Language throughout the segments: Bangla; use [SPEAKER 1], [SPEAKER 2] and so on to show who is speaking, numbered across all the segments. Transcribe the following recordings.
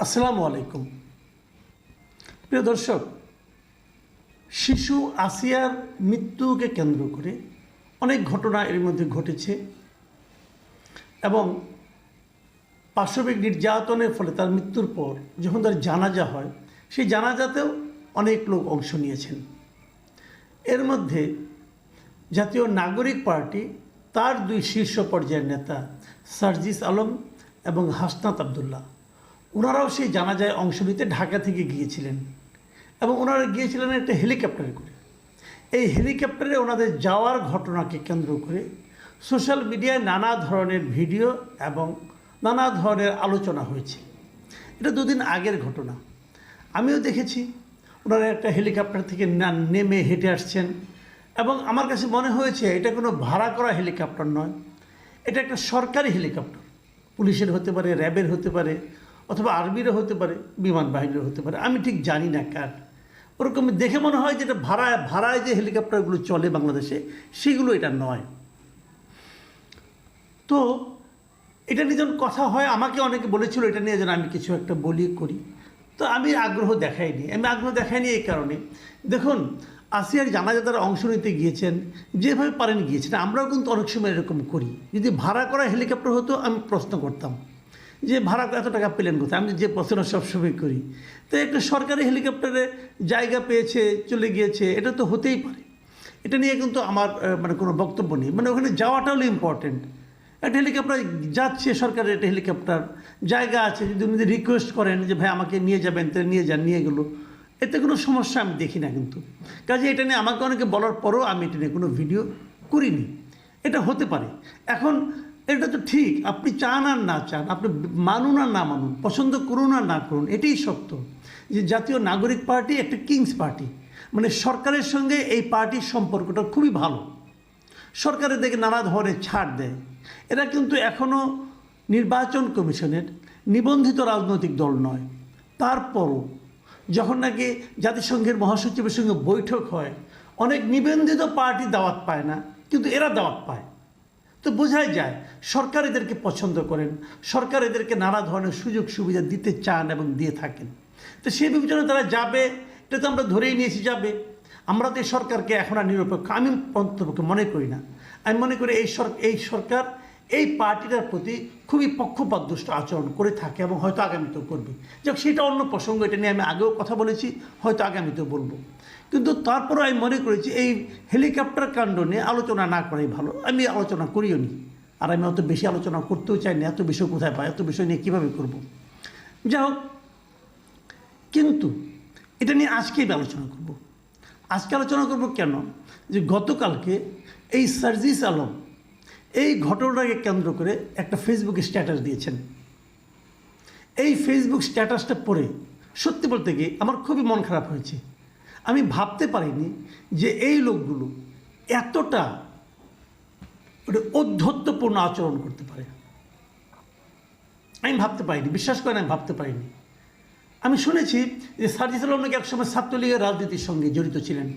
[SPEAKER 1] আসসালামু আলাইকুম। প্রিয় দর্শক, শিশু আসিয়ার মৃত্যুকে কেন্দ্র করে অনেক ঘটনা এর মধ্যে ঘটেছে এবং পাশবিক নির্যাতনের ফলে তার মৃত্যুর পর যখন তার জানাজা হয়, সেই জানাজাতেও অনেক লোক অংশ নিয়েছেন। এর মধ্যে জাতীয় নাগরিক পার্টি তার দুই শীর্ষ পর্যায়ের নেতা সার্জিস আলম এবং হাসনাত আবদুল্লাহ, ওনারাও সেই জানাজায় অংশ নিতে ঢাকা থেকে গিয়েছিলেন এবং ওনারা গিয়েছিলেন একটা হেলিকপ্টারে করে। এই হেলিকপ্টারে ওনাদের যাওয়ার ঘটনাকে কেন্দ্র করে সোশ্যাল মিডিয়ায় নানা ধরনের ভিডিও এবং নানা ধরনের আলোচনা হয়েছে। এটা দুদিন আগের ঘটনা। আমিও দেখেছি ওনারা একটা হেলিকপ্টার থেকে নেমে হেঁটে আসছেন এবং আমার কাছে মনে হয়েছে এটা কোনো ভাড়া করা হেলিকপ্টার নয়, এটা একটা সরকারি হেলিকপ্টার। পুলিশের হতে পারে, র্যাবের হতে পারে, অথবা আর্মিরও হতে পারে, বিমান বাহিনীরও হতে পারে, আমি ঠিক জানি না কার। ওরকম দেখে মনে হয় যে এটা ভাড়ায় যে হেলিকপ্টারগুলো চলে বাংলাদেশে, সেগুলো এটা নয়। তো এটা নিয়ে যখন কথা হয়, আমাকে অনেকে বলেছিল এটা নিয়ে যেন আমি কিছু একটা বলি করি, তো আমি আগ্রহ দেখাইনি। এই কারণে, দেখুন, আসিয়ার জানাজা তারা অংশ নিতে গিয়েছেন, যেভাবে পারেন গিয়েছেন। আমরাও কিন্তু অনেক সময় এরকম করি। যদি ভাড়া করা হেলিকপ্টার হতো, আমি প্রশ্ন করতাম যে ভাড়া এত টাকা পেলেন কোথায়। আমি যে প্রশ্ন সবসময় করি, তো একটা সরকারি হেলিকপ্টারে জায়গা পেয়েছে, চলে গিয়েছে, এটা তো হতেই পারে। এটা নিয়ে কিন্তু আমার কোনো বক্তব্য নেই। ওখানে যাওয়াটা হলো ইম্পর্টেন্ট। একটা হেলিকপ্টার যাচ্ছে, সরকারের একটা হেলিকপ্টার, জায়গা আছে, যদি উনি রিকোয়েস্ট করেন যে ভাই আমাকে নিয়ে যাবেন, তাহলে নিয়ে যান, নিয়ে গেলো, এতে কোনো সমস্যা আমি দেখি না। কিন্তু কাজে এটা নিয়ে আমাকে অনেকে বলার পরও আমি এটা নিয়ে কোনো ভিডিও করিনি। এটা হতে পারে। এখন এটা তো ঠিক, আপনি চান আর না চান, আপনি মানুন আর না মানুন, পছন্দ করুন আর না করুন, এটাই সত্য যে জাতীয় নাগরিক পার্টি একটা কিংস পার্টি। সরকারের সঙ্গে এই পার্টির সম্পর্কটা খুবই ভালো। সরকারের দিকে নানা ধরনের ছাড় দেয়। এরা কিন্তু এখনও নির্বাচন কমিশনের নিবন্ধিত রাজনৈতিক দল নয়। তারপরও যখন নাকি জাতিসংঘের মহাসচিবের সঙ্গে বৈঠক হয়, অনেক নিবন্ধিত পার্টি দাওয়াত পায় না, কিন্তু এরা দাওয়াত পায়। তো বোঝাই যায় সরকার এদেরকে পছন্দ করেন, সরকার এদেরকে নানা ধরনের সুযোগ সুবিধা দিতে চান এবং দিয়ে থাকেন। তো সেই বিবেচনায় তারা যাবে, এটা তো আমরা ধরেই নিয়েছি যাবে। আমরা তো এই সরকারকে এখন আর নিরপেক্ষ আমি অন্ততপক্ষে মনে করি না। আমি মনে করি এই সরকার এই পার্টিটার প্রতি খুবই পক্ষপাতদুষ্ট আচরণ করে থাকে এবং হয়তো আগামীতেও করবে। যাক, সেটা অন্য প্রসঙ্গ, এটা নিয়ে আমি আগেও কথা বলেছি, হয়তো আগামীতেও বলবো। কিন্তু তারপরে আমি মনে করেছি এই হেলিকপ্টার কাণ্ড নিয়ে আলোচনা না করাই ভালো। আমি আলোচনা করিও নি, আর আমি অত বেশি আলোচনা করতেও চাই না। এত বিষয় কোথায় পাই, এত বিষয় নিয়ে কীভাবে করব। যাই হোক, কিন্তু এটা নিয়ে আজকেই আলোচনা করব। আজকে আলোচনা করব কেন, যে গতকালকে এই সার্জিস আলম এই ঘটনাটাকে কেন্দ্র করে একটা ফেসবুকে স্ট্যাটাস দিয়েছেন। এই ফেসবুক স্ট্যাটাসটা পড়ে সত্যি বলতে গিয়ে আমার খুবই মন খারাপ হয়েছে। আমি ভাবতে পারিনি যে এই লোকগুলো এতটা ঔদ্ধত্যপূর্ণ আচরণ করতে পারে। আমি ভাবতে পারিনি, বিশ্বাস করেন, আমি ভাবতে পারিনি। আমি শুনেছি যে সার্জিস আলম নাকি একসময় ছাত্রলীগের রাজনীতির সঙ্গে জড়িত ছিলেন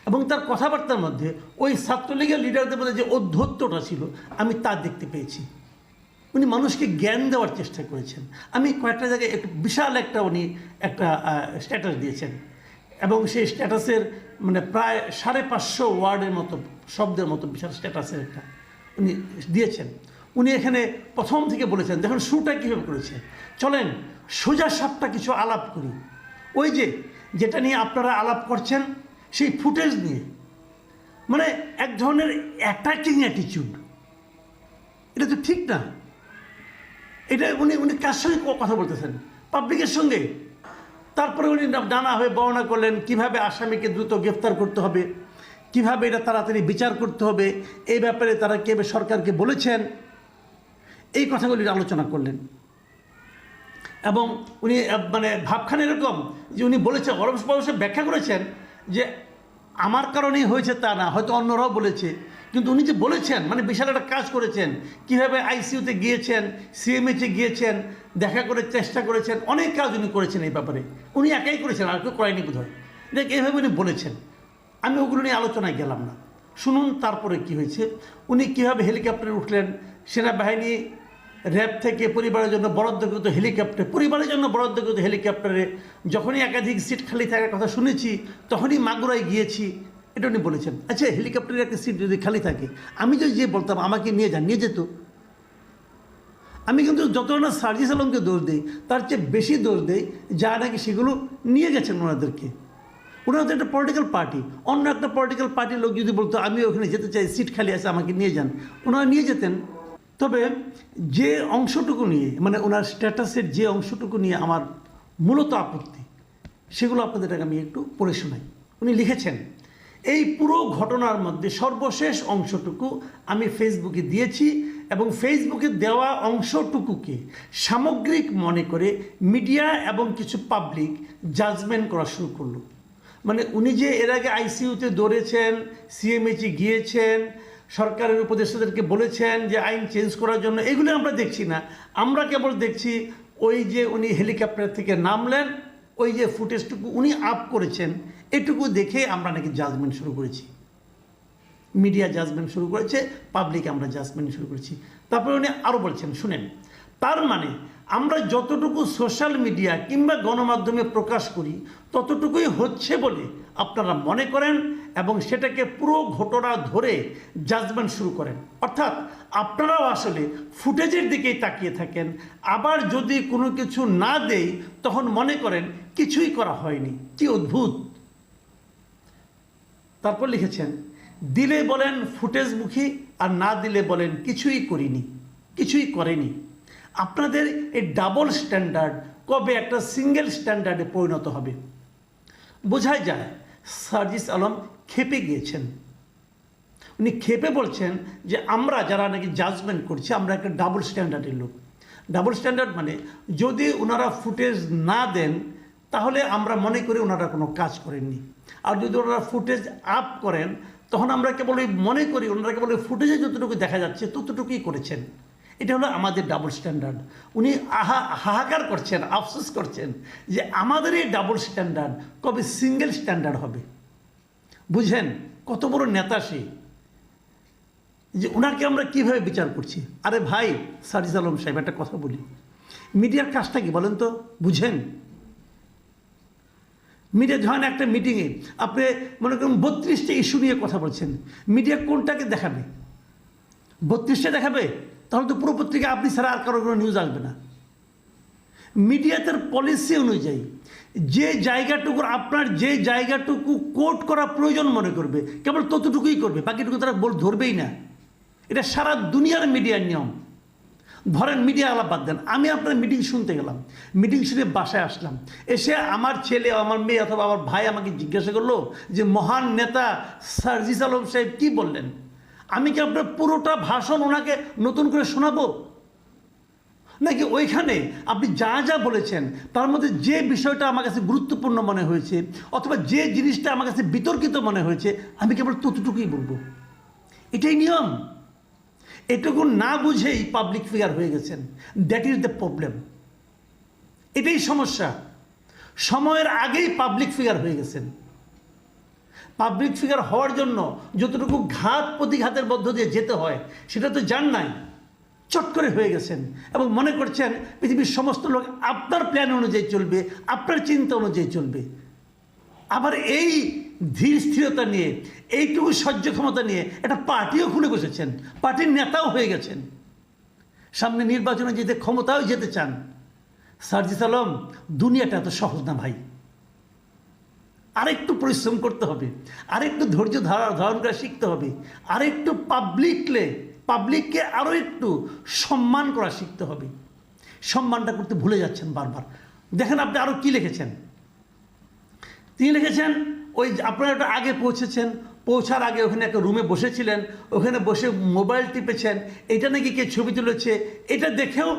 [SPEAKER 1] এবং তার কথাবার্তার মধ্যে ওই ছাত্রলীগের লিডারদের মধ্যে যে ঔদ্ধত্যটা ছিল, আমি তা দেখতে পেয়েছি। উনি মানুষকে জ্ঞান দেওয়ার চেষ্টা করেছেন। আমি কয়েকটা জায়গায় বিশাল উনি একটা স্ট্যাটাস দিয়েছেন এবং সেই স্ট্যাটাসের প্রায় 550 ওয়ার্ডের মতো, শব্দের মতো বিশাল স্ট্যাটাসের একটা উনি দিয়েছেন। উনি এখানে প্রথম থেকে বলেছেন, দেখুন শুরুটা কীভাবে করেছে, চলেন সোজা সাপটা কিছু আলাপ করি। ওই যেটা নিয়ে আপনারা আলাপ করছেন, সেই ফুটেজ নিয়ে, এক ধরনের অ্যাটাকিং অ্যাটিচিউড। এটা তো ঠিক না। এটা উনি কার সঙ্গে কথা বলতেছেন? পাবলিকের সঙ্গে। তারপরে উনি নানাভাবে বর্ণনা করলেন কীভাবে আসামিকে দ্রুত গ্রেফতার করতে হবে, কীভাবে এটা তাড়াতাড়ি বিচার করতে হবে, এই ব্যাপারে তারা কীভাবে সরকারকে বলেছেন, এই কথাগুলি আলোচনা করলেন। এবং উনি ভাবখান এরকম যে উনি বলেছেন, অবশ্যই ব্যাখ্যা করেছেন যে আমার কারণেই হয়েছে তা না, হয়তো অন্যরাও বলেছে, কিন্তু উনি যে বলেছেন বিশাল একটা কাজ করেছেন। কীভাবে আইসিইউতে গিয়েছেন, সিএমএইচে গিয়েছেন, দেখা করে চেষ্টা করেছেন, অনেক কাজ উনি করেছেন। এই ব্যাপারে উনি একাই করেছেন, আর কেউ করেনি বোধ হয়। দেখ, এইভাবে উনি বলেছেন। আমি ওগুলো নিয়ে আলোচনায় গেলাম না। শুনুন তারপরে কি হয়েছে। উনি কীভাবে হেলিকপ্টারে উঠলেন, সেনাবাহিনী র্যাব থেকে পরিবারের জন্য বরাদ্দকৃত হেলিকপ্টার, পরিবারের জন্য বরাদ্দকৃত হেলিকপ্টারে যখনই একাধিক সিট খালি থাকার কথা শুনেছি তখনই মাগুরায় গিয়েছি, এটা উনি বলেছেন। আচ্ছা, হেলিকপ্টারের একটা সিট যদি খালি থাকে, আমি যদি যে বলতাম আমাকে নিয়ে যান, নিয়ে যেত। আমি কিন্তু যত না সার্জিস আলমকে দোষ দিই, তার চেয়ে বেশি দোষ দেই যা নাকি সেগুলো নিয়ে গেছেন ওনাদেরকে। ওনারা তো একটা পলিটিক্যাল পার্টি, অন্য একটা পলিটিক্যাল পার্টির লোক যদি বলতো আমি ওখানে যেতে চাই, সিট খালি আছে আমাকে নিয়ে যান, ওনারা নিয়ে যেতেন। তবে যে অংশটুকু নিয়ে, মানে ওনার স্ট্যাটাসের যে অংশটুকু নিয়ে আমার মূলত আপত্তি, সেগুলো আপনাদের আমি একটু পড়ে শোনাই। উনি লিখেছেন, এই পুরো ঘটনার মধ্যে সর্বশেষ অংশটুকু আমি ফেসবুকে দিয়েছি এবং ফেসবুকে দেওয়া অংশটুকুকে সামগ্রিক মনে করে মিডিয়া এবং কিছু পাবলিক জাজমেন্ট করা শুরু করলো। মানে উনি যে এর আগে আইসিইউতে দৌড়েছেন, সিএমএইচে গিয়েছেন, সরকারের উপদেষ্টাদেরকে বলেছেন যে আইন চেঞ্জ করার জন্য, এগুলো আমরা দেখছি না। আমরা কেবল দেখছি ওই যে উনি হেলিকপ্টার থেকে নামলেন, ওই যে ফুটেজটুকু উনি আপ করেছেন, এটুকু দেখে আমরা নাকি জাজমেন্ট শুরু করেছি। মিডিয়া জাজমেন্ট শুরু করেছে, পাবলিক আমরা জাজমেন্ট শুরু করেছি। তারপরে উনি আরও বলছেন, শুনেন, তার মানে আমরা যতটুকু সোশ্যাল মিডিয়া কিংবা গণমাধ্যমে প্রকাশ করি ততটুকুই হচ্ছে বলে আপনারা মনে করেন এবং সেটাকে পুরো ঘটনা ধরে জাজমেন্ট শুরু করেন। অর্থাৎ আপনারাও আসলে ফুটেজের দিকেই তাকিয়ে থাকেন, আবার যদি কোনো কিছু না দেই তখন মনে করেন কিছুই করা হয়নি। কি অদ্ভুত! তারপর লিখেছেন, দিলে বলেন ফুটেজমুখী আর না দিলে বলেন কিছুই করিনি, কিছুই করেনি। আপনাদের এই ডাবল স্ট্যান্ডার্ড কবে একটা সিঙ্গেল স্ট্যান্ডার্ডে পরিণত হবে? বোঝাই যায় সার্জিস আলম ক্ষেপে গিয়েছেন। উনি ক্ষেপে বলছেন যে আমরা যারা নাকি জাজমেন্ট করছি আমরা একটা ডাবল স্ট্যান্ডার্ডের লোক। ডাবল স্ট্যান্ডার্ড মানে যদি ওনারা ফুটেজ না দেন তাহলে আমরা মনে করি ওনারা কোনো কাজ করেননি, আর যদি ওনারা ফুটেজ আপ করেন তখন আমরা কেবল মনে করি ওনারা কেবল ফুটেজে যতটুকু দেখা যাচ্ছে ততটুকুই করেছেন। এটা হলো আমাদের ডাবল স্ট্যান্ডার্ড। উনি হাহাকার করছেন, আফসোস করছেন যে আমাদের এই ডাবল স্ট্যান্ডার্ড কবে সিঙ্গেল স্ট্যান্ডার্ড হবে। বুঝেন কত বড় নেতা সে, যে ওনাকে আমরা কীভাবে বিচার করছি। আরে ভাই সার্জিস আলম সাহেব, একটা কথা বলি, মিডিয়ার কাজটা কি বলেন তো? বুঝেন, মিডিয়া যখন একটা মিটিংয়ে আপনি মনে করুন 32টা ইস্যু নিয়ে কথা বলছেন, মিডিয়া কোনটাকে দেখাবে? 32টা দেখাবে? তাহলে তো পুরো পত্রিকা আপনি ছাড়া আর কারো কোনো নিউজ আসবে না। মিডিয়া তার পলিসি অনুযায়ী যে জায়গাটুকুর আপনার যে জায়গাটুকু কোট করা প্রয়োজন মনে করবে কেবল ততটুকুই করবে, বাকিটুকু তারা ধরবেই না। এটা সারা দুনিয়ার মিডিয়ার নিয়ম। ধরেন মিডিয়া আলাপ বাদ দেন, আমি আপনার মিটিং শুনতে গেলাম, মিটিং শুনে বাসায় আসলাম, এসে আমার ছেলে আমার মেয়ে অথবা আমার ভাই আমাকে জিজ্ঞাসা করলো যে মহান নেতা সার্জিস আলম সাহেব কী বললেন। আমি কি আপনার পুরোটা ভাষণ ওনাকে নতুন করে শোনাবো? নাকি ওইখানে আপনি যা যা বলেছেন তার মধ্যে যে বিষয়টা আমার কাছে গুরুত্বপূর্ণ মনে হয়েছে অথবা যে জিনিসটা আমার কাছে বিতর্কিত মনে হয়েছে আমি কেবল ততটুকুই বলবো? এটাই নিয়ম। এটুকু না বুঝেই পাবলিক ফিগার হয়ে গেছেন। That is the problem. এটাই সমস্যা। সময়ের আগেই পাবলিক ফিগার হয়ে গেছেন। পাবলিক ফিগার হওয়ার জন্য যতটুকু ঘাত প্রতিঘাতের মধ্য দিয়ে যেতে হয় সেটা তো জান নাই, চট করে হয়ে গেছেন এবং মনে করছেন পৃথিবীর সমস্ত লোক আপনার প্ল্যান অনুযায়ী চলবে, আপনার চিন্তা অনুযায়ী চলবে। আবার এই ধীর স্থিরতা নিয়ে, এইটুকু সহ্য ক্ষমতা নিয়ে একটা পার্টিও খুলে বসেছেন, পার্টির নেতাও হয়ে গেছেন, সামনে নির্বাচনে যেতে ক্ষমতাও যেতে চান। সার্জিস আলম, দুনিয়াটা এত সহজ না ভাই। আরেকটু পরিশ্রম করতে হবে, আরেকটু ধৈর্য ধারণ করা শিখতে হবে, আরেকটু পাবলিককে আরও একটু সম্মান করা শিখতে হবে। সম্মানটা করতে ভুলে যাচ্ছেন বারবার। দেখেন আপনি আরও কি লিখেছেন। তিনি লিখেছেন ওই আপনারা একটা আগে পৌঁছার আগে ওখানে একটা রুমে বসেছিলেন, ওখানে বসে মোবাইল টিপেছেন, এটা নাকি কে ছবি তুলেছে, এটা দেখেও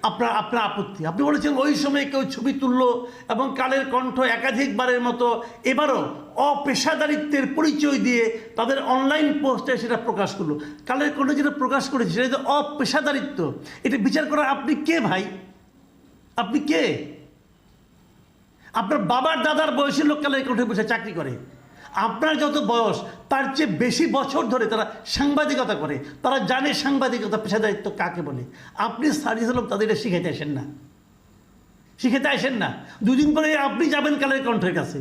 [SPEAKER 1] আপনার আপত্তি। আপনি বলেছেন ওই সময় কেউ ছবি তুললো এবং কালের কণ্ঠ একাধিকবারের মতো এবারও অপেশাদারিত্বের পরিচয় দিয়ে তাদের অনলাইন পোস্টে সেটা প্রকাশ করলো। কালের কণ্ঠ যেটা প্রকাশ করেছে সেটা তো অপেশাদারিত্ব। এটা বিচার করার আপনি কে ভাই? আপনি কে? আপনার বাবার দাদার বয়সী লোক কালের কণ্ঠে বসে চাকরি করে, আপনার যত বয়স তার চেয়ে বেশি বছর ধরে তারা সাংবাদিকতা করে, তারা জানে সাংবাদিকতা পেশাদারিত্ব কাকে বলে। আপনি সার্জিস আলম তাদের এটা শিখাইতে আসেন না, শিখাতে আসেন না। দুদিন পরে আপনি যাবেন কালের কণ্ঠের কাছে,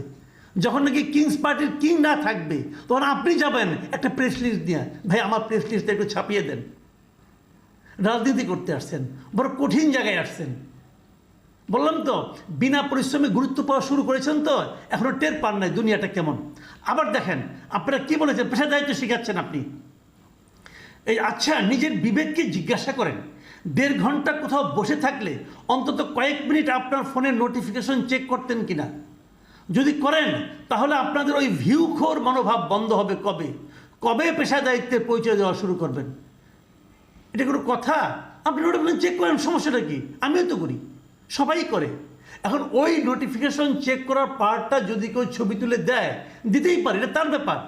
[SPEAKER 1] যখন নাকি কিংস পার্টির কিং না থাকবে তখন আপনি যাবেন একটা প্রেস লিস্ট দিয়ে, ভাই আমার প্রেস লিস্টটা একটু ছাপিয়ে দেন। রাজনীতি করতে আসছেন, বড় কঠিন জায়গায় আসছেন। বললাম তো বিনা পরিশ্রমে গুরুত্ব পাওয়া শুরু করেছেন, তো এখনও টের পান নাই দুনিয়াটা কেমন। আবার দেখেন আপনারা কি বলেছেন, পেশাদারিত্ব শিখাচ্ছেন আপনি। এই আচ্ছা, নিজের বিবেককে জিজ্ঞাসা করেন, 1.5 ঘন্টা কোথাও বসে থাকলে অন্তত কয়েক মিনিট আপনার ফোনের নোটিফিকেশন চেক করতেন কিনা? যদি করেন তাহলে আপনাদের ওই ভিউখোর মনোভাব বন্ধ হবে কবে? কবে পেশাদারিত্বের পরিচয় দেওয়া শুরু করবেন? এটা কোনো কথা? আপনি নোটিফিকেশন চেক করেন, সমস্যাটা কি? আমিও তো করি, সবাই করে। এখন ওই নোটিফিকেশন চেক করার পার্টটা যদি কেউ ছবি তুলে দেয়, দিতেই পারে, এটা তার ব্যাপার।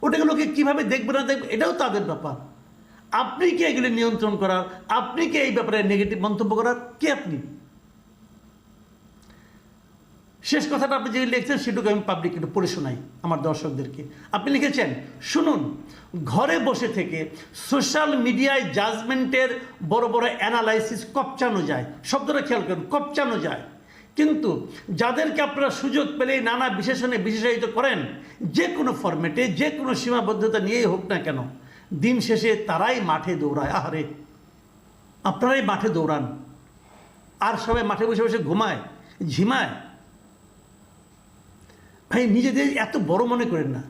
[SPEAKER 1] ওটাকে লোকে কীভাবে দেখবে না দেখবে এটাও তাদের ব্যাপার। আপনি কি এগুলি নিয়ন্ত্রণ করার, আপনি কি এই ব্যাপারে নেগেটিভ মন্তব্য করার কে আপনি? শেষ কথাটা আপনি যে লিখছেন সেটুকু আমি পাবলিক একটু পড়ে শোনাই আমার দর্শকদেরকে। আপনি লিখেছেন, শুনুন, ঘরে বসে থেকে সোশ্যাল মিডিয়ায় জাজমেন্টের বড় বড় অ্যানালাইসিস কপচানো যায়। শব্দটা খেয়াল করুন, কপচানো যায়। কিন্তু যাদেরকে আপনারা সুযোগ পেলেই নানা বিশেষণে বিশেষায়িত করেন, যে কোনো ফরম্যাটে, যে কোনো সীমাবদ্ধতা নিয়েই হোক না কেন, দিন শেষে তারাই মাঠে দৌড়ায়। আহারে, আপনারাই মাঠে দৌড়ান, আর সবাই মাঠে বসে বসে ঘুমায়, ঝিমায়। ভাই নিজেদের এত বড় মনে করেন না,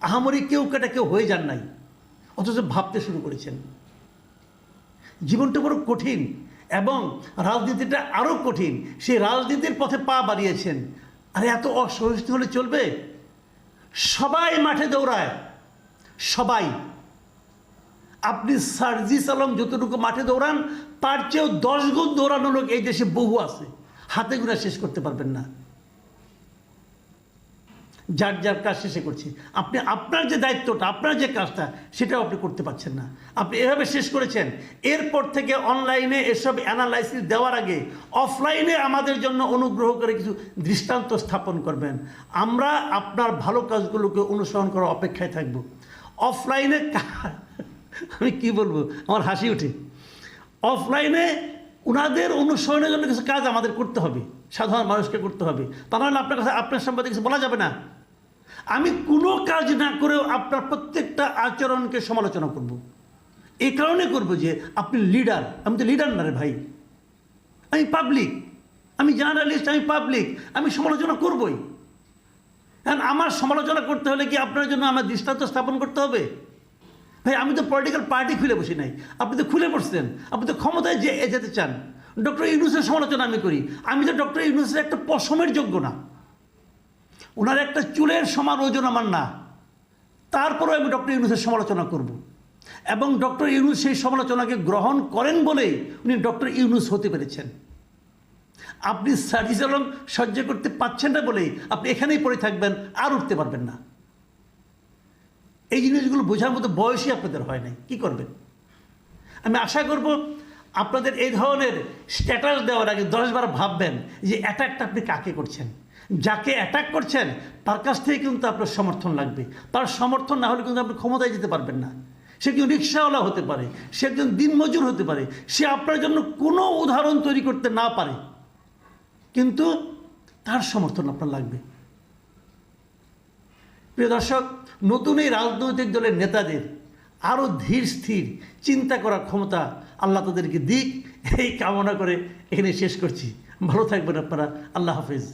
[SPEAKER 1] আহামরি কেউ কেটা কেউ হয়ে যান নাই, অথচ ভাবতে শুরু করেছেন। জীবনটা বড় কঠিন এবং রাজনীতিটা আরও কঠিন। সেই রাজনীতির পথে পা বাড়িয়েছেন। আরে এত অসহিষ্ণু হলে চলবে? সবাই মাঠে দৌড়ায়, সবাই। আপনি সার্জিস আলম যতটুকু মাঠে দৌড়ান তার চেয়েও 10 গুণ দৌড়ানো লোক এই দেশে বহু আছে, হাতে গোনা শেষ করতে পারবেন না। যার যার কাজ শেষে করছি, আপনি আপনার যে দায়িত্বটা, আপনার যে কাজটা, সেটাও আপনি করতে পারছেন না। আপনি এভাবে শেষ করেছেন। এরপর থেকে অনলাইনে এসব অ্যানালাইসিস দেওয়ার আগে অফলাইনে আমাদের জন্য অনুগ্রহ করে কিছু দৃষ্টান্ত স্থাপন করবেন। আমরা আপনার ভালো কাজগুলোকে অনুসরণ করার অপেক্ষায় থাকব। অফলাইনে আমি কি বলবো, আমার হাসি উঠে। অফলাইনে ওনাদের অনুসরণের জন্য কিছু কাজ আমাদের করতে হবে, সাধারণ মানুষকে করতে হবে। তা নাহলে আপনার কাছে আপনার সম্বন্ধে কিছু বলা যাবে না। আমি কোনো কাজ না করেও আপনার প্রত্যেকটা আচরণকে সমালোচনা করব। এই কারণে করব যে আপনি লিডার, আমি তো লিডার না রে ভাই, আমি পাবলিক, আমি জার্নালিস্ট, আমি পাবলিক, আমি সমালোচনা করবই। কারণ আমার সমালোচনা করতে হলে কি আপনার জন্য আমার দৃষ্টান্ত স্থাপন করতে হবে? ভাই আমি তো পলিটিক্যাল পার্টি খুলে বসি নাই, আপনি তো খুলে বসছেন, আপনি তো ক্ষমতায় যেতে চান। ডক্টর ইউনূসের সমালোচনা আমি করি, আমি তো ডক্টর ইউনূসের একটা পশমের যোগ্য না, ওনার একটা চুলের সমান ওজন আমার না, তারপরেও আমি ডক্টর ইউনূসের সমালোচনা করব। এবং ডক্টর ইউনূস সেই সমালোচনাকে গ্রহণ করেন বলেই উনি ডক্টর ইউনূস হতে পেরেছেন। আপনি সার্জিস আলম সহ্য করতে পারছেন না বলেই আপনি এখানেই পড়ে থাকবেন, আর উঠতে পারবেন না। এই জিনিসগুলো বোঝার মতো বয়সই আপনাদের হয় নাই, কী করবেন? আমি আশা করব আপনাদের এই ধরনের স্ট্যাটাস দেওয়ার আগে 10 বার ভাববেন যে অ্যাটাকটা আপনি কাকে করছেন। যাকে অ্যাটাক করছেন তার কাছ থেকে কিন্তু আপনার সমর্থন লাগবে। তার সমর্থন না হলে কিন্তু আপনি ক্ষমতায় যেতে পারবেন না। সে কিন্তু রিক্সাওয়ালা হতে পারে, সে একজন দিনমজুর হতে পারে, সে আপনার জন্য কোনো উদাহরণ তৈরি করতে না পারে, কিন্তু তার সমর্থন আপনার লাগবে। প্রিয় দর্শক, নতুন এই রাজনৈতিক দলের নেতাদের আরও ধীর স্থির চিন্তা করার ক্ষমতা আল্লাহ তাদেরকে দিক, এই কামনা করে এখানে শেষ করছি। ভালো থাকবেন আপনারা। আল্লাহ হাফেজ।